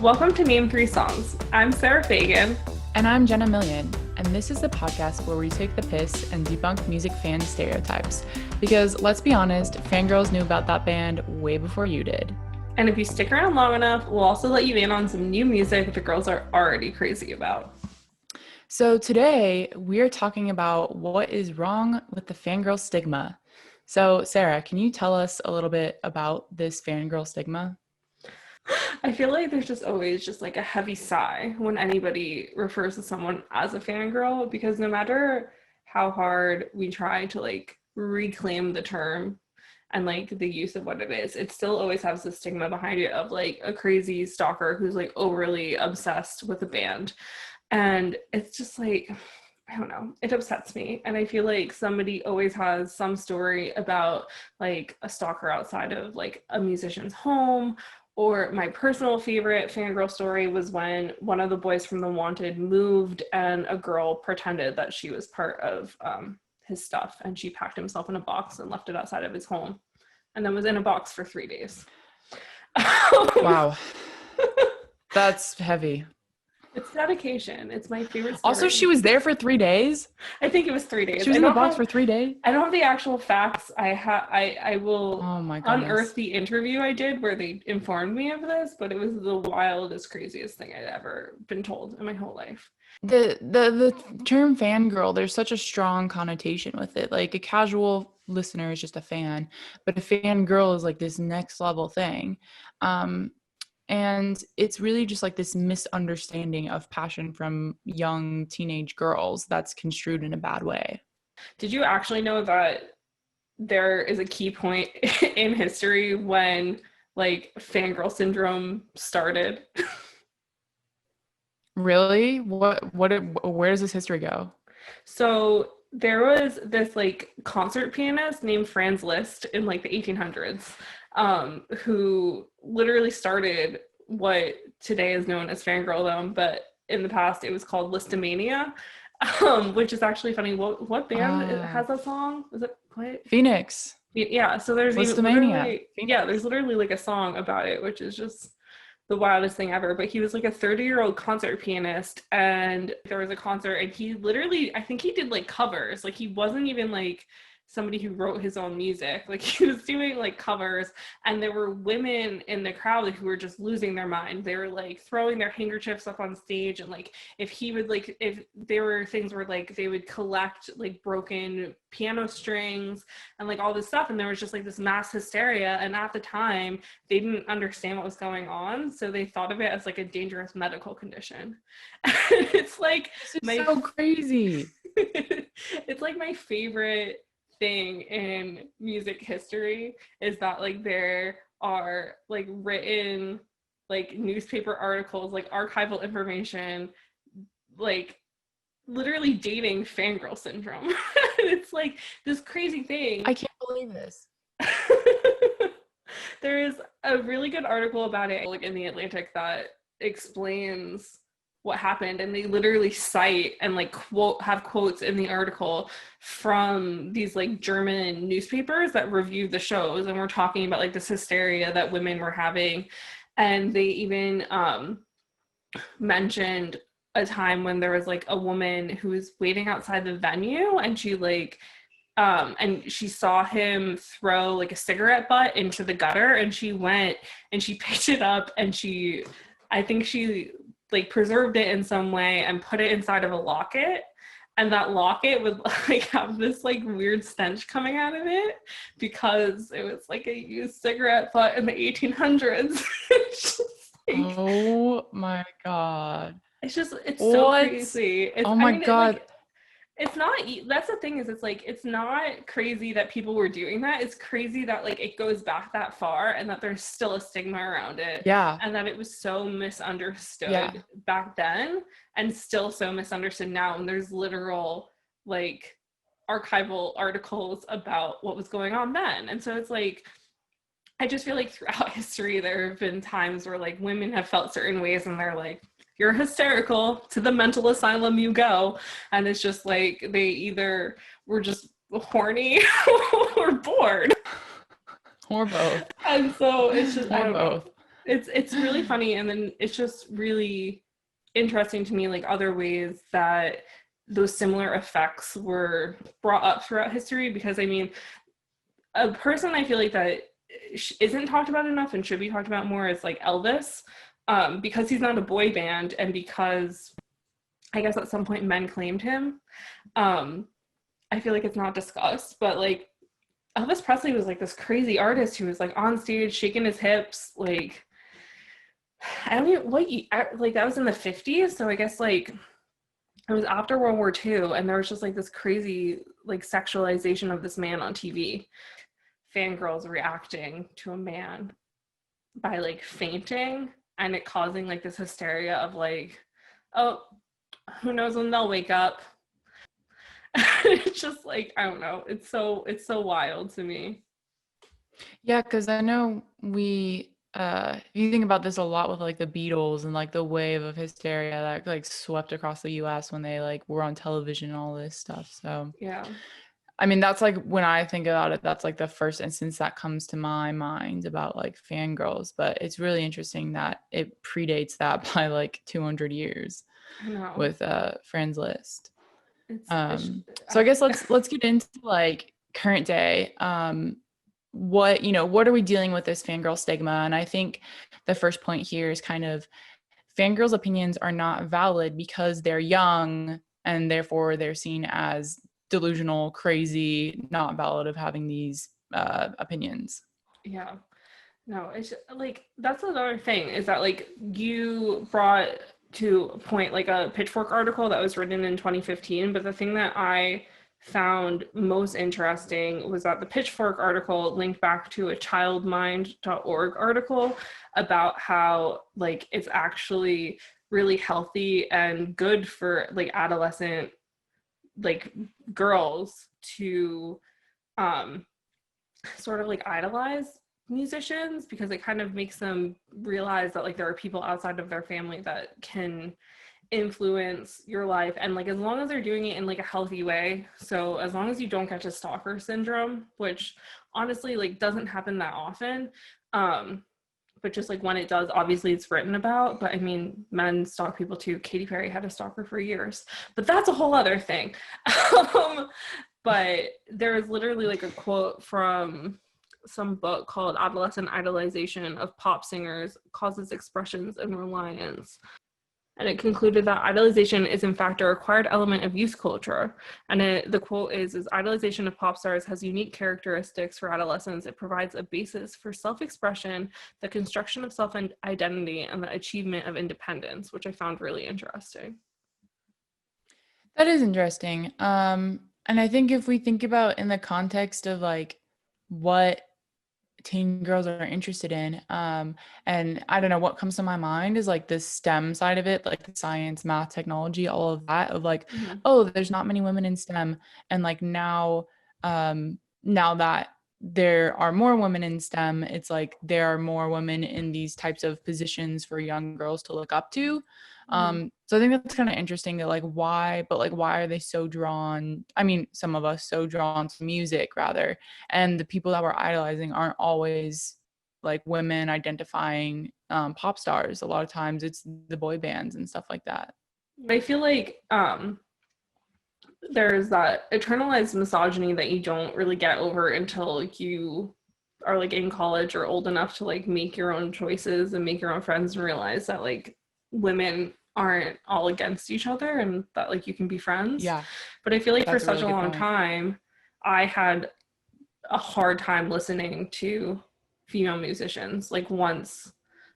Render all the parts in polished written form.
Welcome to Name 3 Songs. I'm Sara Feigin. And I'm Jenna, and this is the podcast where we take the piss and debunk music fan stereotypes. Because let's be honest, fangirls knew about that band way before you did. And if you stick around long enough, we'll also let you in on some new music the girls are already crazy about. So today, we are talking about what is wrong with the fangirl stigma. So Sara, can you tell us a little bit about this fangirl stigma? I feel like there's just always just like a heavy sigh when anybody refers to someone as a fangirl, because no matter how hard we try to like reclaim the term and like the use of what it is, it still always has the stigma behind it of like a crazy stalker who's like overly obsessed with a band. And it's just like, I don't know, it upsets me. And I feel like somebody always has some story about like a stalker outside of like a musician's home. Or my personal favorite fangirl story was when one of the boys from The Wanted moved and a girl pretended that she was part of his stuff, and she packed himself in a box and left it outside of his home and then was in a box for 3 days. Wow. That's heavy. It's dedication. It's my favorite story. Also, she was there for 3 days? I think it was 3 days. She was in the box for 3 days? I don't have the actual facts. I will unearth the interview I did where they informed me of this, but it was the wildest, craziest thing I'd ever been told in my whole life. The term fangirl, there's such a strong connotation with it. Like a casual listener is just a fan, but a fangirl is like this next level thing. And it's really just like this misunderstanding of passion from young teenage girls that's construed in a bad way. Did you actually know that there is a key point in history when like fangirl syndrome started? Really? Where does this history go? So there was this like concert pianist named Franz Listz in like the 1800s. Who literally started what today is known as fangirldom, but in the past it was called Listomania, which is actually funny. What band has that song? Is it what? Phoenix. Yeah, so there's Listomania. There's literally like a song about it, which is just the wildest thing ever. But he was like a 30-year-old concert pianist, and there was a concert, and he literally, I think he did like covers. Like he wasn't even like somebody who wrote his own music. Like he was doing like covers, and there were women in the crowd who were just losing their mind. They were like throwing their handkerchiefs up on stage, and like if there were things where like they would collect like broken piano strings and like all this stuff, and there was just like this mass hysteria. And at the time they didn't understand what was going on, so they thought of it as like a dangerous medical condition. It's like so crazy. It's like my favorite thing in music history is that like there are like written like newspaper articles, like archival information, like literally dating fangirl syndrome. It's like this crazy thing. I can't believe this. There is a really good article about it like in the Atlantic that explains what happened, and they literally cite and like have quotes in the article from these like German newspapers that reviewed the shows and were talking about like this hysteria that women were having. And they even mentioned a time when there was like a woman who was waiting outside the venue, and she like and she saw him throw like a cigarette butt into the gutter, and she went and she picked it up, and I think she like preserved it in some way and put it inside of a locket, and that locket would like have this like weird stench coming out of it because it was like a used cigarette butt in the 1800s. Like, oh my god, it's so crazy. God. It's not, that's the thing, is it's like, it's not crazy that people were doing that. It's crazy that like it goes back that far and that there's still a stigma around it. Yeah. And that it was so misunderstood back then and still so misunderstood now. And there's literal like archival articles about what was going on then. And so it's like, I just feel like throughout history, there have been times where like women have felt certain ways and they're like, you're hysterical, to the mental asylum you go. And it's just like they either were just horny or bored. Or both. And so it's just, I don't know. It's really funny, and then it's just really interesting to me, like other ways that those similar effects were brought up throughout history. Because I mean, a person I feel like that isn't talked about enough and should be talked about more is like Elvis, because he's not a boy band, and because I guess at some point men claimed him. I feel like it's not discussed, but like Elvis Presley was like this crazy artist who was like on stage shaking his hips, like I don't even like that was in the 50s, so I guess like it was after World War II, and there was just like this crazy like sexualization of this man on TV. Fangirls reacting to a man by like fainting, and it causing like this hysteria of like, oh, who knows when they'll wake up. It's just like, I don't know, it's so wild to me. Yeah, because I know you think about this a lot with like the Beatles and like the wave of hysteria that like swept across the US when they like were on television and all this stuff. So Yeah. I mean, that's like when I think about it, that's like the first instance that comes to my mind about like fangirls. But it's really interesting that it predates that by like 200 years I know. with Franz List. It's So I guess let's get into like current day. What are we dealing with this fangirl stigma? And I think the first point here is kind of fangirls' opinions are not valid because they're young and therefore they're seen as delusional, crazy, not valid of having these opinions. yeah. No, it's like that's another thing is that like you brought to a point like a Pitchfork article that was written in 2015, but the thing that I found most interesting was that the Pitchfork article linked back to a childmind.org article about how like it's actually really healthy and good for like adolescent like girls to sort of like idolize musicians, because it kind of makes them realize that like there are people outside of their family that can influence your life, and like as long as they're doing it in like a healthy way, so as long as you don't get to stalker syndrome, which honestly like doesn't happen that often, but just like when it does, obviously it's written about. But I mean, men stalk people too. Katy Perry had a stalker for years, but that's a whole other thing. But there is literally like a quote from some book called Adolescent Idolization of Pop Singers Causes Expressions and Reliance. And it concluded that idolization is in fact a required element of youth culture. And the quote is idolization of pop stars has unique characteristics for adolescents. It provides a basis for self-expression, the construction of self-identity, and the achievement of independence, which I found really interesting. That is interesting. And I think if we think about in the context of like what teen girls are interested in, and I don't know, what comes to my mind is like the STEM side of it, like the science, math, technology, all of that, of like, oh, there's not many women in STEM, and like now that there are more women in STEM, it's like there are more women in these types of positions for young girls to look up to. So I think that's kind of interesting that like why are they so drawn? I mean, some of us so drawn to music rather, and the people that we're idolizing aren't always like women identifying pop stars. A lot of times it's the boy bands and stuff like that. I feel like there's that internalized misogyny that you don't really get over until you are like in college or old enough to like make your own choices and make your own friends and realize that like women aren't all against each other and that like you can be friends. Yeah. But I feel like for such really a long point. time, I had a hard time listening to female musicians. Like once,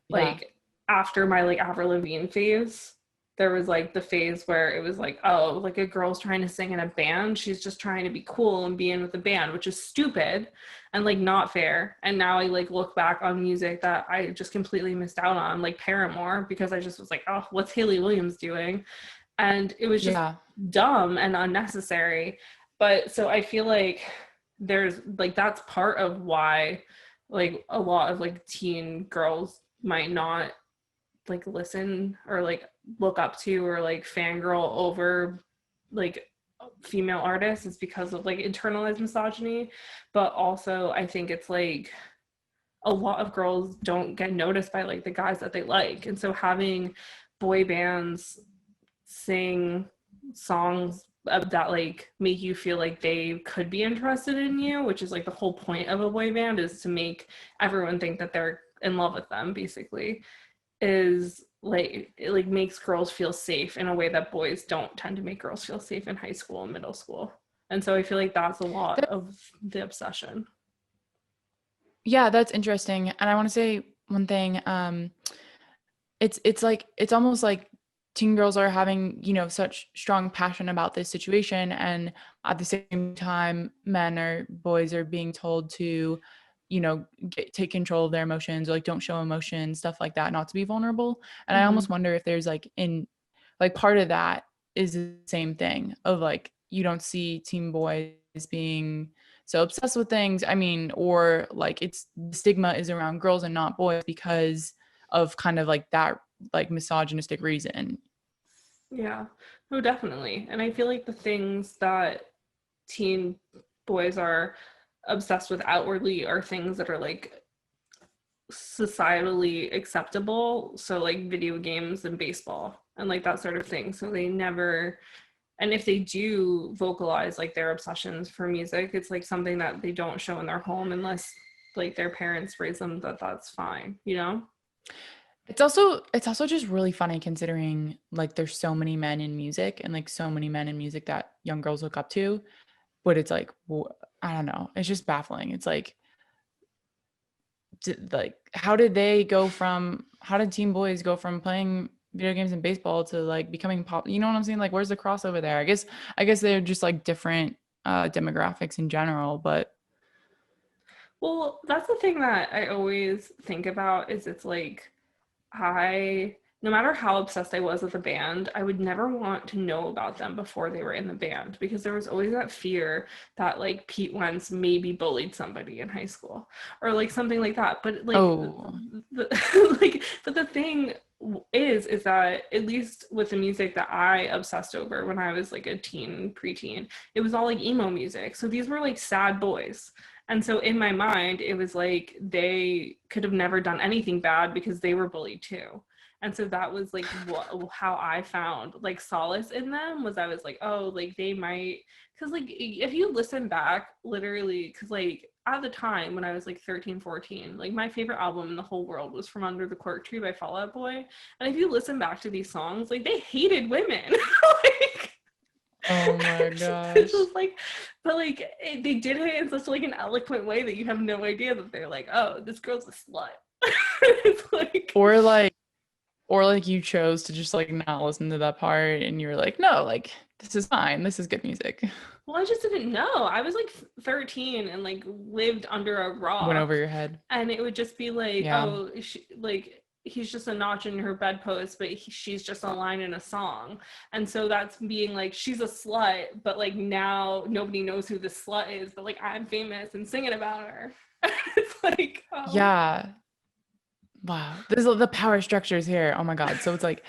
like after my like Avril Lavigne phase, there was like the phase where it was like, oh, like a girl's trying to sing in a band, she's just trying to be cool and be in with the band, which is stupid and like not fair. And now I like look back on music that I just completely missed out on, like Paramore, because I just was like, oh, what's Hayley Williams doing? And it was just dumb and unnecessary. But so I feel like there's like that's part of why like a lot of like teen girls might not like listen or like look up to or like fangirl over like female artists, is because of like internalized misogyny. But also I think it's like a lot of girls don't get noticed by like the guys that they like. And so having boy bands sing songs that like make you feel like they could be interested in you, which is like the whole point of a boy band, is to make everyone think that they're in love with them, basically, is like it like makes girls feel safe in a way that boys don't tend to make girls feel safe in high school and middle school. And so I feel like that's a lot of the obsession. Yeah, that's interesting. And I want to say one thing. It's like it's almost like teen girls are having, you know, such strong passion about this situation, and at the same time men or boys are being told to, you know, take control of their emotions, or like don't show emotion, stuff like that, not to be vulnerable. And I Mm-hmm. almost wonder if there's like in like part of that is the same thing of like you don't see teen boys being so obsessed with things. I mean, or like it's the stigma is around girls and not boys because of kind of like that like misogynistic reason. Yeah, no, definitely. And I feel like the things that teen boys are obsessed with outwardly are things that are like societally acceptable. So, like video games and baseball and like that sort of thing. So, they never, and if they do vocalize like their obsessions for music, it's like something that they don't show in their home unless like their parents raise them that that's fine, you know? It's also just really funny considering like there's so many men in music and like so many men in music that young girls look up to, but it's like I don't know, it's just baffling. It's like like how did teen boys go from playing video games and baseball to like becoming pop, you know what I'm saying? Like where's the crossover there? I guess they're just like different demographics in general, but Well, that's the thing that I always think about is it's like no matter how obsessed I was with a band, I would never want to know about them before they were in the band because there was always that fear that like Pete Wentz maybe bullied somebody in high school or like something like that. But like, oh, but the thing is that at least with the music that I obsessed over when I was like a teen, preteen, it was all like emo music. So these were like sad boys. And so in my mind, it was like they could have never done anything bad because they were bullied too. And so that was like how I found like solace in them was I was like, oh, like they might, because like if you listen back, literally, because like at the time when I was like 13, 14, like my favorite album in the whole world was From Under the Cork Tree by Fall Out Boy. And if you listen back to these songs, like they hated women. Like, oh my it's gosh. just like, but like they did it in such like an eloquent way that you have no idea that they're like, oh, this girl's a slut. It's like, Or like you chose to just like not listen to that part and you were like, no, like this is fine, this is good music. well, I just didn't know. I was like 13 and like lived under a Went over rock, your head. and it would just be like, Yeah. oh, like he's just a notch in her bedpost, but she's just a line in a song. And so that's being like, she's a slut, but like now nobody knows who this slut is, but like I'm famous and singing about her. It's like, oh. Yeah. Wow. There's the power structures here. Oh my God. So it's like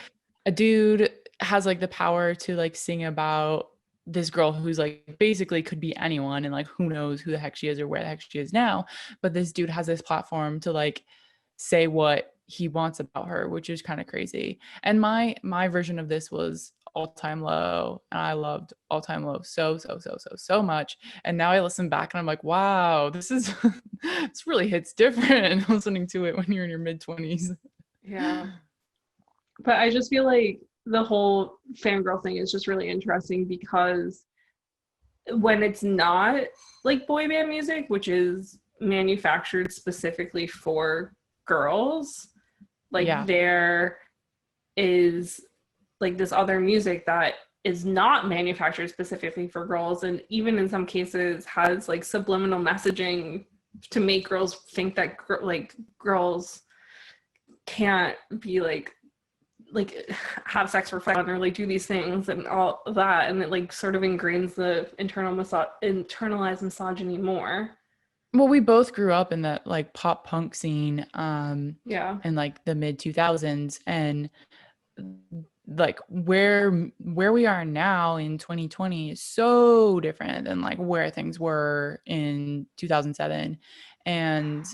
a dude has like the power to like sing about this girl who's like basically could be anyone and like who knows who the heck she is or where the heck she is now. But this dude has this platform to like say what he wants about her, which is kind of crazy. And my version of this was All Time Low, and I loved All Time Low so much. And now I listen back and I'm like, wow, this is this really hits different listening to it when you're in your mid-20s. Yeah. But I just feel like the whole fangirl thing is just really interesting because when it's not like boy band music, which is manufactured specifically for girls, like Yeah. there is like this other music that is not manufactured specifically for girls, and even in some cases has like subliminal messaging to make girls think that like girls can't be like have sex for fun or like do these things and all of that, and it like sort of ingrains the internalized misogyny more. Well, we both grew up in that like pop punk scene Yeah. in like the mid 2000s, and like where we are now in 2020 is so different than like where things were in 2007. And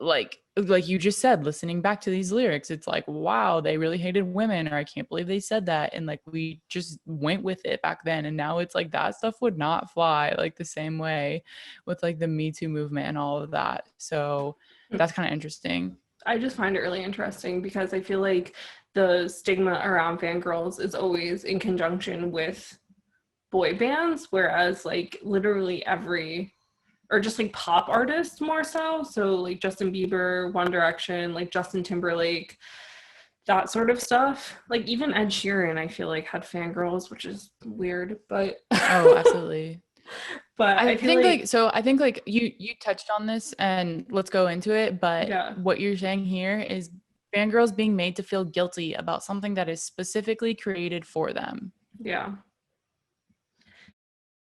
like you just said, listening back to these lyrics, it's like, wow, they really hated women, or I can't believe they said that. And like, we just went with it back then. And now it's like that stuff would not fly like the same way with like the Me Too movement and all of that. So that's kind of interesting. I just find it really interesting because I feel like the stigma around fangirls is always in conjunction with boy bands, whereas like literally every, or just like pop artists more so. So like Justin Bieber, One Direction, like Justin Timberlake, that sort of stuff. Like even Ed Sheeran, I feel like had fangirls, which is weird, but Oh, absolutely. but I I feel think like like, so I think like you touched on this, and let's go into it, but yeah, what you're saying here is fangirls being made to feel guilty about something that is specifically created for them. yeah,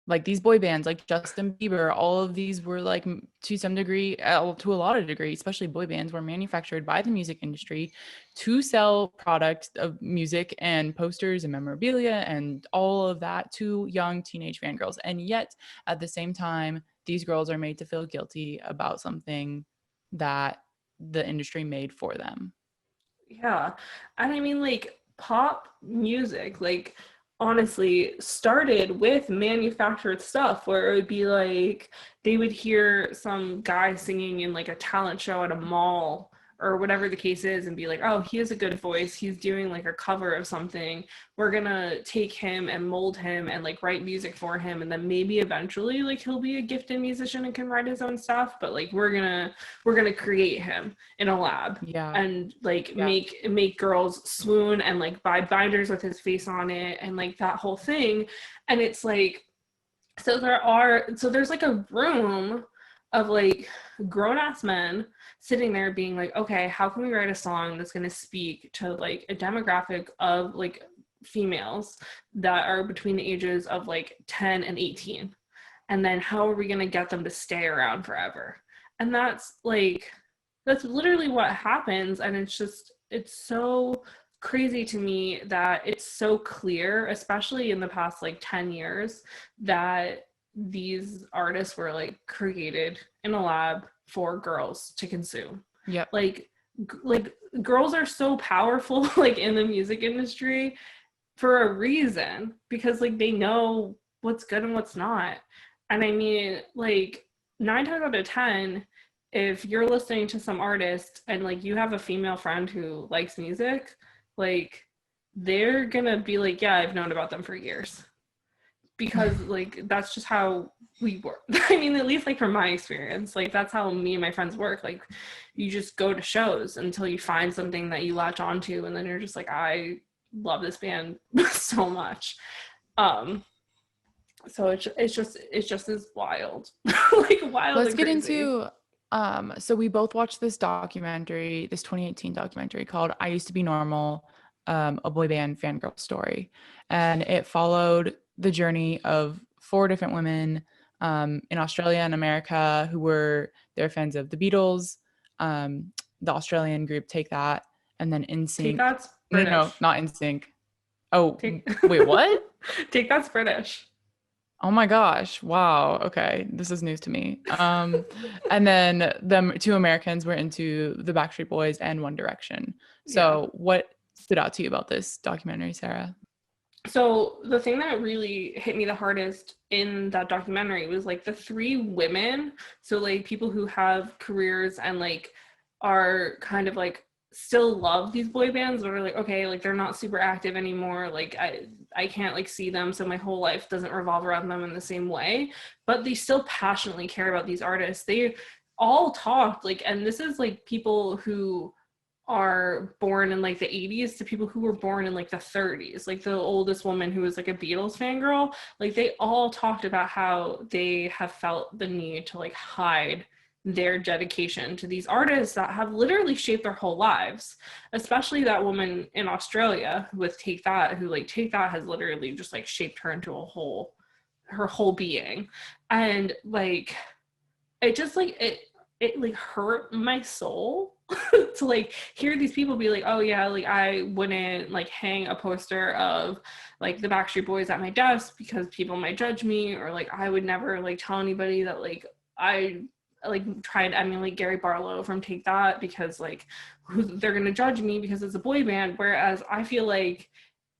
Like these boy bands like Justin Bieber, all of these were like to some degree, to a lot of degree, especially boy bands, were manufactured by the music industry to sell products of music and posters and memorabilia and all of that to young teenage fangirls. And yet at the same time, these girls are made to feel guilty about something that the industry made for them. yeah. And I mean like pop music, like honestly started with manufactured stuff where it would be like they would hear some guy singing in like a talent show at a mall or whatever the case is and be like, oh, he has a good voice, he's doing like a cover of something, we're gonna take him and mold him and like write music for him, and then maybe eventually like he'll be a gifted musician and can write his own stuff, but like we're gonna create him in a lab Yeah. and like Yeah. make girls swoon and like buy binders with his face on it and like that whole thing. And it's like, so there's like a room of like grown-ass men sitting there being like, okay, how can we write a song that's going to speak to like a demographic of like females that are between the ages of like 10 and 18, and then how are we going to get them to stay around forever? And that's literally what happens. And it's so crazy to me that it's so clear, especially in the past like 10 years, that these artists were like created in a lab for girls to consume. Yep. Like girls are so powerful like in the music industry for a reason, because like they know what's good and what's not. And I mean, like 9 times out of 10, if you're listening to some artist and like you have a female friend who likes music, like they're gonna be like, yeah, I've known about them for years, because like that's just how we work. I mean, at least like from my experience, like that's how me and my friends work. Like you just go to shows until you find something that you latch onto, and then you're just like, I love this band so much. So it's just as wild. Like wild. Let's and get crazy. into so we both watched this documentary, this 2018 documentary called I Used to Be Normal, a boy band fangirl story. And it followed the journey of 4 different women in Australia and America who were their fans of the Beatles, the Australian group Take That, and then Take NSYNC. That's No, British. not NSYNC. Oh, Take wait, what? Take That's British. Oh my gosh. Wow. Okay. This is news to me. And then the 2 Americans were into the Backstreet Boys and One Direction. Yeah. So what stood out to you about this documentary, Sarah? So the thing that really hit me the hardest in that documentary was like the 3 women. So like people who have careers and like are kind of like still love these boy bands, but are like, okay, like they're not super active anymore. Like I can't like see them, so my whole life doesn't revolve around them in the same way. But they still passionately care about these artists. They all talked like, and this is like people who are born in like the 80s to people who were born in like the 30s. Like the oldest woman who was like a Beatles fangirl, like they all talked about how they have felt the need to like hide their dedication to these artists that have literally shaped their whole lives. Especially that woman in Australia with Take That, who like Take That has literally just like shaped her into her whole being. And like it just like it like hurt my soul to like hear these people be like, oh yeah, like I wouldn't like hang a poster of like the Backstreet Boys at my desk because people might judge me, or like I would never like tell anybody that like I like try to emulate Gary Barlow from Take That because like they're going to judge me because it's a boy band. Whereas I feel like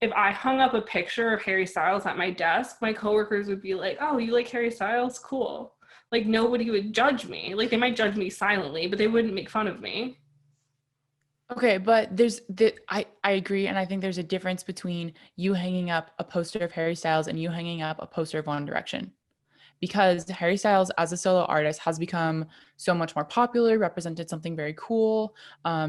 if I hung up a picture of Harry Styles at my desk, my coworkers would be like, oh, you like Harry Styles? Cool. Like nobody would judge me. Like they might judge me silently, but they wouldn't make fun of me. Okay, but I agree, and I think there's a difference between you hanging up a poster of Harry Styles and you hanging up a poster of One Direction. Because Harry Styles as a solo artist has become so much more popular, represented something very cool.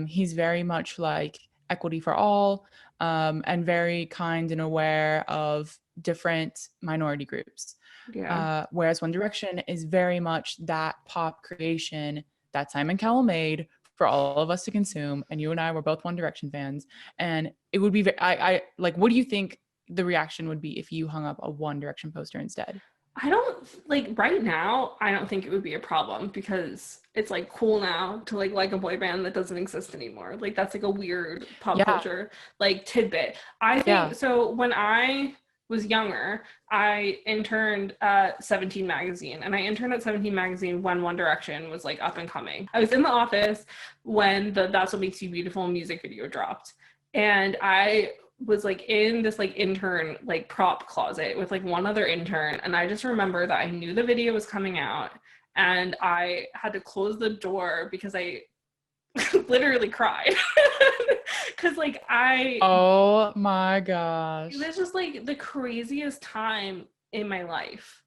He's very much like equity for all, and very kind and aware of different minority groups. Yeah. Whereas One Direction is very much that pop creation that Simon Cowell made for all of us to consume. And you and I were both One Direction fans. And it would be, I like, what do you think the reaction would be if you hung up a One Direction poster instead? I don't like right now, I don't think it would be a problem because it's like cool now to like a boy band that doesn't exist anymore. Like that's like a weird pop Yeah. culture like tidbit. I Yeah. think so when I was younger, I interned at 17 magazine and I interned at 17 magazine when One Direction was like up and coming. I was in the office when the That's What Makes You Beautiful music video dropped. And I was like in this like intern like prop closet with like one other intern, and I just remember that I knew the video was coming out and I had to close the door because I literally cried because like Oh my gosh. it was just like the craziest time in my life.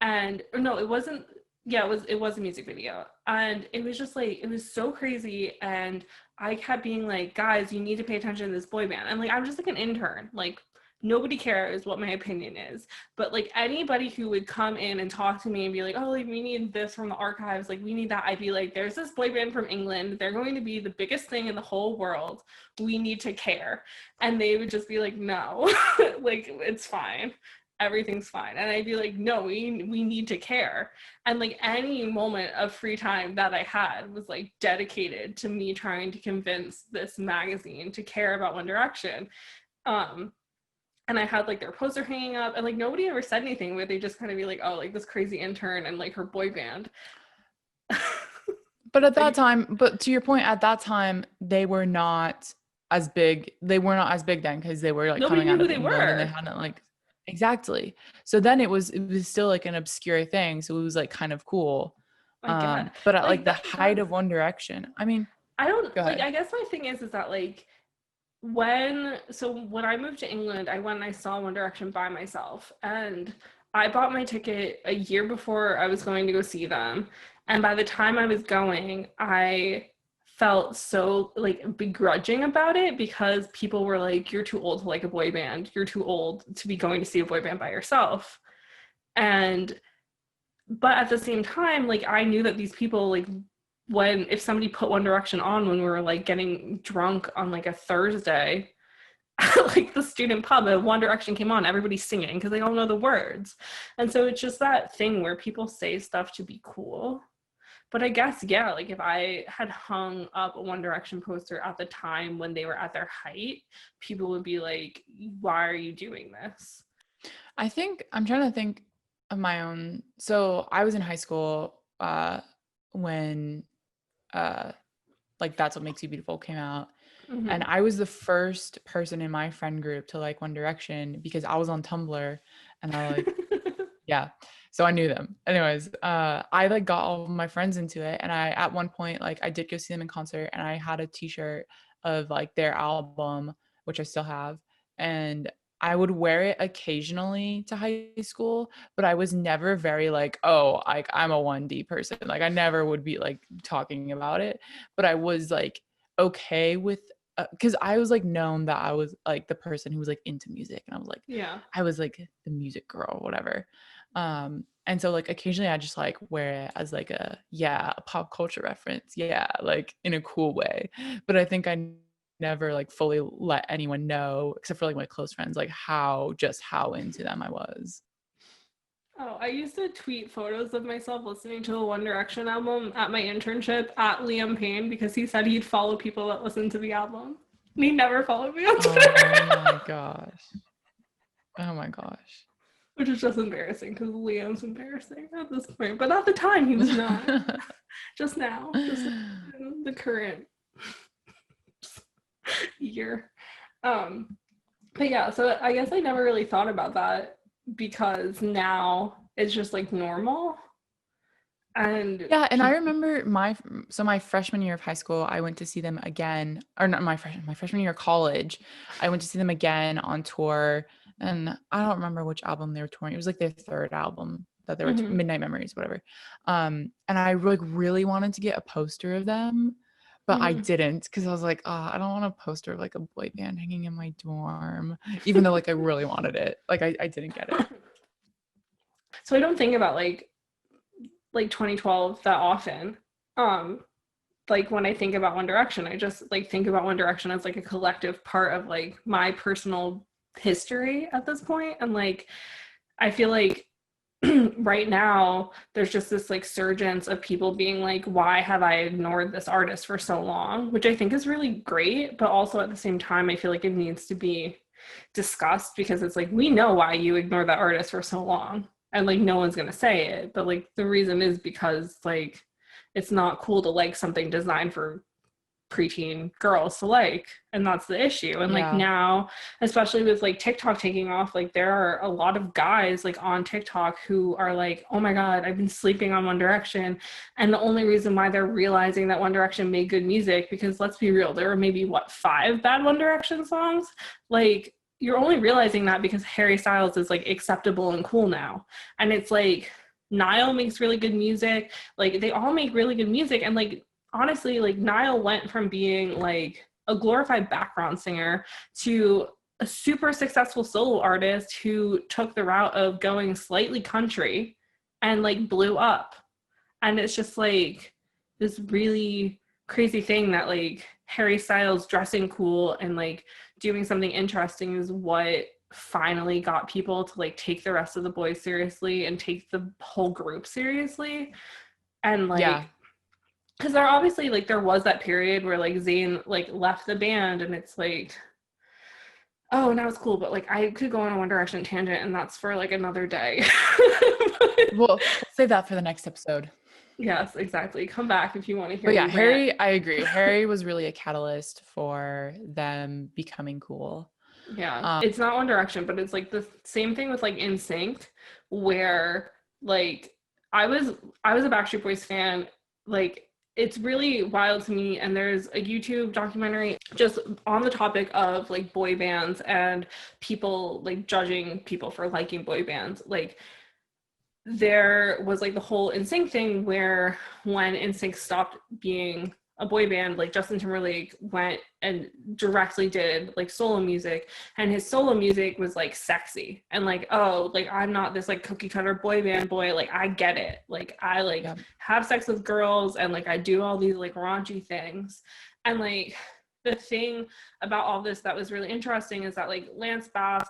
And no, it wasn't. Yeah, it was a music video, and it was just like it was so crazy. And I kept being like, guys, you need to pay attention to this boy band. And like I'm just like an intern, like nobody cares what my opinion is. But like anybody who would come in and talk to me and be like, oh, like we need this from the archives, like we need that, I'd be like, there's this boy band from England, they're going to be the biggest thing in the whole world, we need to care. And they would just be like, no, like it's fine, everything's fine. And I'd be like, no, we need to care. And like any moment of free time that I had was like dedicated to me trying to convince this magazine to care about One Direction. And I had like their poster hanging up, and like nobody ever said anything, but they just kind of be like, oh, like this crazy intern and like her boy band. But at that time, but to your point, at that time, they were not as big. They were not as big then because they were like Nobody coming knew out who of they England and they were. hadn't like exactly. So then it was still like an obscure thing. So it was like kind of cool. I get But at like like the that. height of One Direction, I mean, I don't go like. ahead. I guess my thing is that like when I moved to England, I went and I saw One Direction by myself, and I bought my ticket a year before I was going to go see them. And by the time I was going, I felt so like begrudging about it because people were like, you're too old to like a boy band. You're too old to be going to see a boy band by yourself. And but at the same time, like I knew that these people like when if somebody put One Direction on when we were like getting drunk on like a Thursday, like the student pub and One Direction came on, everybody's singing because they all know the words. And so it's just that thing where people say stuff to be cool. But I guess, yeah, like if I had hung up a One Direction poster at the time when they were at their height, people would be like, why are you doing this? I think I'm trying to think of my own. So I was in high school when like That's What Makes You Beautiful came out. Mm-hmm. And I was the first person in my friend group to like One Direction because I was on Tumblr and I like, yeah. So I knew them. Anyways, I like got all of my friends into it. And I, at one point, like I did go see them in concert and I had a t-shirt of like their album, which I still have. And I would wear it occasionally to high school, but I was never very like, oh, like I'm a 1D person. Like I never would be like talking about it, but I was like okay with because I was like known that I was like the person who was like into music, and I was like, Yeah. I was like the music girl, whatever. And so like occasionally I just like wear it as like a pop culture reference, like in a cool way. But I think I never like fully let anyone know, except for like my close friends, like how into them I was. Oh, I used to tweet photos of myself listening to the One Direction album at my internship at Liam Payne because he said he'd follow people that listened to the album. And he never followed me on Twitter. Oh my gosh. Oh my gosh. Which is just embarrassing because Liam's embarrassing at this point. But at the time, he was not. Just now. Just in the current year. But yeah, so I guess I never really thought about that because now it's just like normal. And Yeah, and I remember my freshman year of high school, I went to see them again, or not my freshman year of college, I went to see them again on tour, and I don't remember which album they were touring. It was like their third album that they were Midnight Memories, whatever. And I like really wanted to get a poster of them, but I didn't because I was like, oh, I don't want a poster of like a boy band hanging in my dorm, even though like I really wanted it. Like I didn't get it. So I don't think about like 2012 that often. Like when I think about One Direction, I just like think about One Direction as like a collective part of like my personal history at this point. And like I feel like right now there's just this like surgence of people being like, why have I ignored this artist for so long, which I think is really great, but also at the same time I feel like it needs to be discussed because it's like, we know why you ignored that artist for so long, and like no one's gonna say it, but like the reason is because like it's not cool to like something designed for preteen girls to like, and that's the issue. And like now, especially with like TikTok taking off, like there are a lot of guys like on TikTok who are like, oh my god, I've been sleeping on One Direction, and the only reason why they're realizing that One Direction made good music, because let's be real, there were maybe 5 bad One Direction songs. Like you're only realizing that because Harry Styles is like acceptable and cool now, and it's like Niall makes really good music, like they all make really good music. And like honestly, like Niall went from being like a glorified background singer to a super successful solo artist who took the route of going slightly country and like blew up. And it's just like this really crazy thing that like Harry Styles dressing cool and like doing something interesting is what finally got people to like take the rest of the boys seriously and take the whole group seriously. And like because there obviously like there was that period where like Zayn like left the band, and it's like, oh, now it's cool, but like I could go on a One Direction tangent and that's for like another day. We'll save that for the next episode. Yes, exactly. Come back if you want to hear. But yeah, me Harry, rant. I agree. Harry was really a catalyst for them becoming cool. Yeah, it's not One Direction, but it's like the same thing with like NSYNC, where like I was a Backstreet Boys fan. Like it's really wild to me, and there's a YouTube documentary just on the topic of like boy bands and people like judging people for liking boy bands. Like there was like the whole NSYNC thing where when NSYNC stopped being a boy band, like Justin Timberlake went and directly did like solo music, and his solo music was like sexy and like, oh, like I'm not this like cookie cutter boy band boy, like I get it, like I like have sex with girls and like I do all these like raunchy things. And like the thing about all this that was really interesting is that like Lance Bass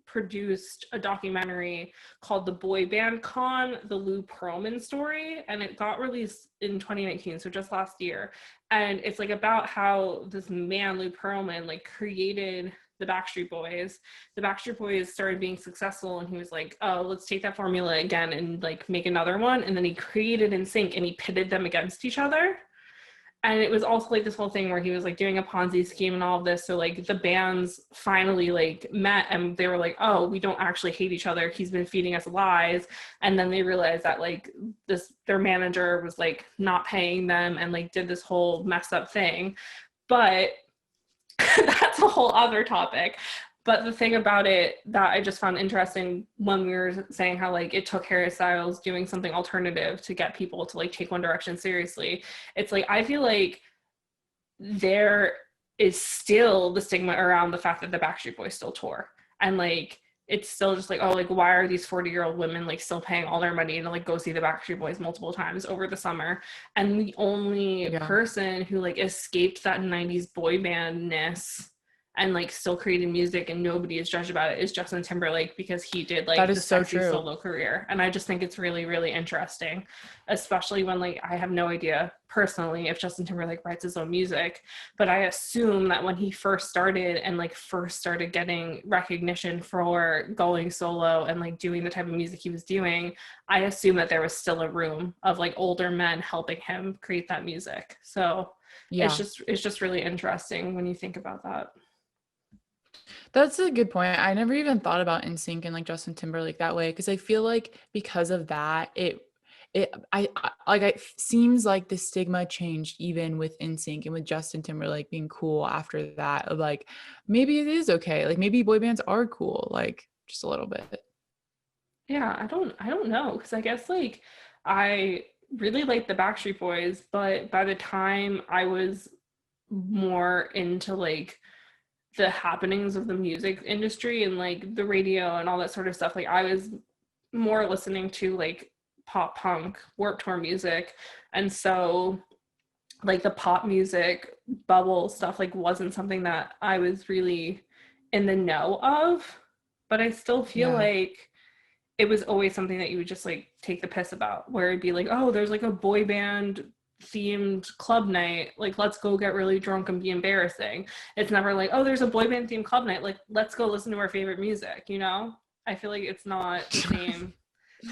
produced a documentary called The Boy Band Con, the Lou Pearlman story, and it got released in 2019, so just last year. And it's like about how this man, Lou Pearlman, like created the Backstreet Boys. The Backstreet Boys started being successful, and he was like, oh, let's take that formula again and like make another one. And then he created NSYNC and he pitted them against each other. And it was also like this whole thing where he was like doing a Ponzi scheme and all of this. So like the bands finally like met and they were like, oh, we don't actually hate each other. He's been feeding us lies. And then they realized that like their manager was like not paying them and like did this whole messed up thing. But that's a whole other topic. But the thing about it that I just found interesting when we were saying how like it took Harry Styles doing something alternative to get people to like take One Direction seriously, it's like I feel like there is still the stigma around the fact that the Backstreet Boys still tour, and like it's still just like, oh, like why are these 40-year-old women like still paying all their money to like go see the Backstreet Boys multiple times over the summer? And the only person who like escaped that 90s boy bandness and like still creating music and nobody is judged about it is Justin Timberlake, because he did That like the is so sexy true. solo career. And I just think it's really, really interesting, especially when like I have no idea personally if Justin Timberlake writes his own music, but I assume that when he first started and like first started getting recognition for going solo and like doing the type of music he was doing, I assume that there was still a room of like older men helping him create that music. So Yeah. it's just really interesting when you think about that. That's a good point. I never even thought about NSYNC and like Justin Timberlake that way, because I feel like because of that, I like it seems like the stigma changed even with NSYNC and with Justin Timberlake being cool after that, of like maybe it is okay. Like maybe boy bands are cool, like just a little bit. Yeah, I don't know, because I guess like I really like the Backstreet Boys, but by the time I was more into like the happenings of the music industry and like the radio and all that sort of stuff, like I was more listening to like pop punk, Warped Tour music. And so like the pop music bubble stuff like wasn't something that I was really in the know of, but I still feel Yeah. like it was always something that you would just like take the piss about, where it'd be like, oh, there's like a boy band themed club night, like let's go get really drunk and be embarrassing. It's never like, oh, there's a boy band themed club night, like let's go listen to our favorite music, you know? I feel like it's not the same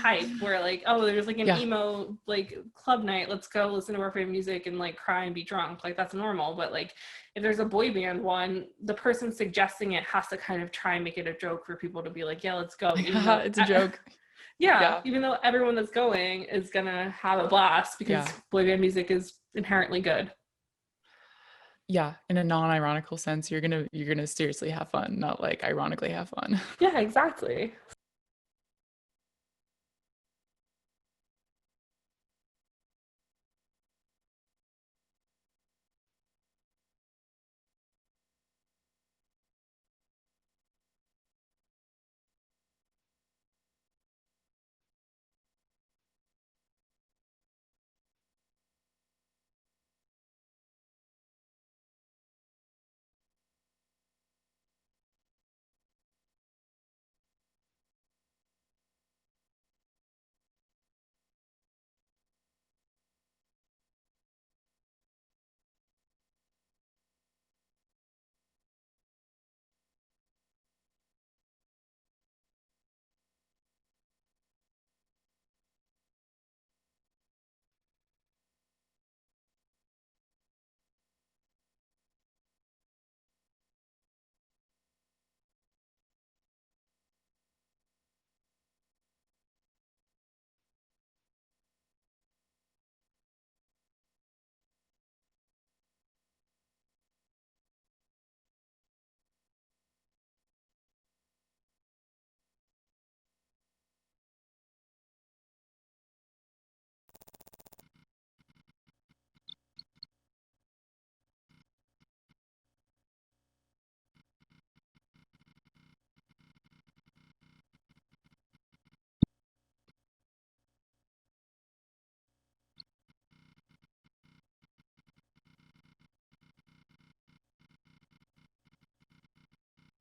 type where like, oh, there's like an Yeah. emo like club night, let's go listen to our favorite music and like cry and be drunk, like that's normal. But like if there's a boy band one, the person suggesting it has to kind of try and make it a joke for people to be like, yeah, let's go, even though It's a joke. yeah, Yeah. even though everyone that's going is gonna have a blast, because Yeah. boy band music is inherently good. Yeah. In a non-ironical sense, you're gonna seriously have fun, not like ironically have fun. Yeah, exactly.